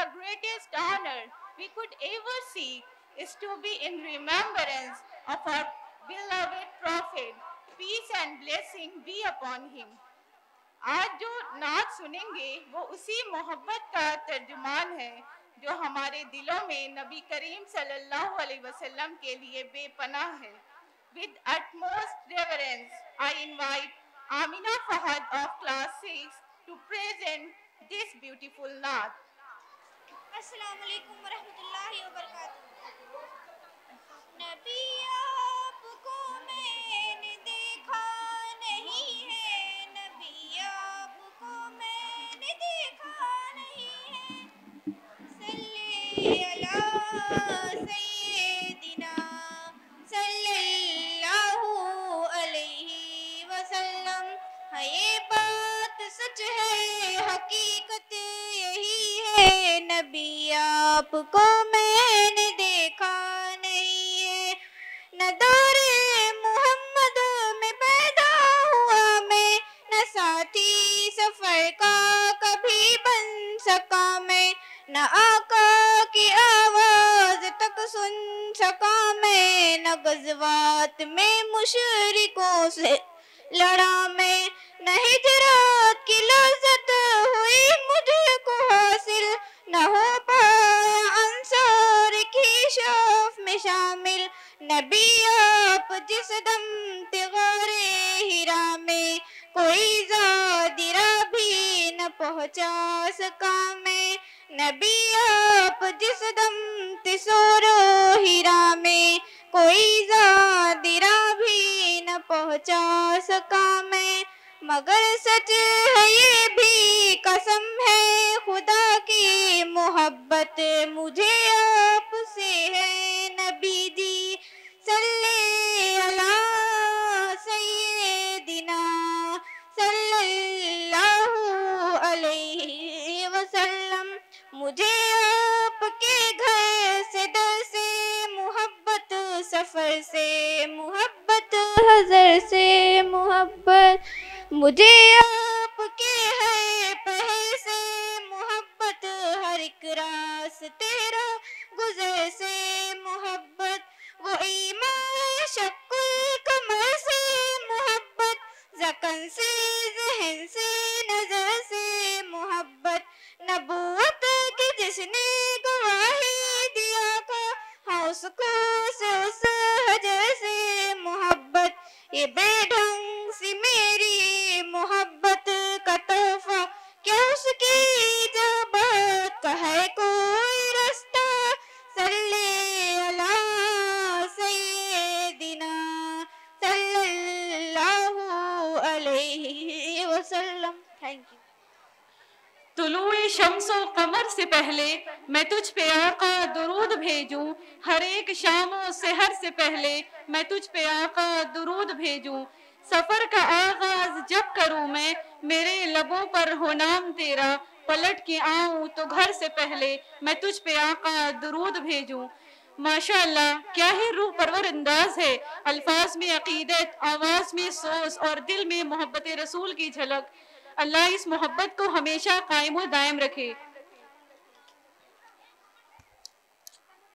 the greatest honor we could ever seek is to be in remembrance of our beloved Prophet. Peace and blessing be upon him. आज जो नात सुनेंगे वो उसी मोहब्बत का तर्जुमान है जो हमारे दिलों में नबी करीम सल्लल्लाहु अलैहि वसल्लम के लिए बेपनाह है। With utmost reverence, I invite Amina Fahad of class 6 to present this beautiful naat. अस्सलामु अलैकुम वरहमतुल्लाहि वबरकातुहू। नबी आपको मैंने देखा नहीं है, नबी आपको मैंने देखा नहीं है। सल्ले अला सय्यिदिना सल्लल्लाहु अलैहि वसल्लम। हाँ, ये बात सच है, हकीकत यही है, नबी आपको मैंने देखा नहीं है। न दौरे मोहम्मद में पैदा हुआ मैं, न साथी सफर का कभी बन सका मैं, न आका की आवाज तक सुन सका मैं, न गज़वात में मुशरिकों से लड़ा मैं, न हिजरत की लज़्ज़त हुई मुझको हासिल, न हो पाया अंसार की शौफ में शामिल। नबी आप जिस दम तिगारे हिरा में, कोई ज़ादिरा भी न पहुँचा सका मैं। नबी आप जिस दम तिसोरो हिरा में, कोई ज़ादिरा भी न पहुँचा सका मैं। मगर सच है ये भी कसम है खुदा की, मोहब्बत मुझे आपसे है नबी जी। सल्ले अला सय्यिदिना सल्लल्लाहु अलैहि वसल्लम। मुझे आपके घर से दर से मोहब्बत, सफ़र से मोहब्बत, हज़र से मोहब्बत, मुझे आपके है पहर से मोहब्बत, हर एक रास्ते तेरा गुज़र से मोहब्बत। वो ईमान शक्ल कमर से मोहब्बत, ज़कन से ज़हन से नज़र से मोहब्बत, नबूवत की जिसने गवाही दिया था, हाँ उसको से उस हजर से मोहब्बत। ये बेढंग सी मेरी मोहब्बत का तोहफा, क्या उसकी इजाबत का है कोई रास्ता। सल्ले अला सय्यिदिना सल्लल्लाहु अलैहि वसल्लम। Thank you. तुलुए शम्सो कमर से पहले मैं तुझ पे आका दुरूद भेजूं, हर एक शामो सहर से पहले मैं तुझ पे आका दुरूद भेजूं। सफर का आगाज जब करूं मैं, मेरे लबों पर हो नाम तेरा, पलट के आऊं तो घर से पहले मैं तुझ पे आका दुरूद भेजूं। माशाअल्लाह, क्या ही रूह परवर अंदाज है। अल्फाज में अकीदत, आवाज में सोच और दिल में मोहब्बत रसूल की झलक। अल्लाह इस मोहब्बत को हमेशा कायम व दायम रखे।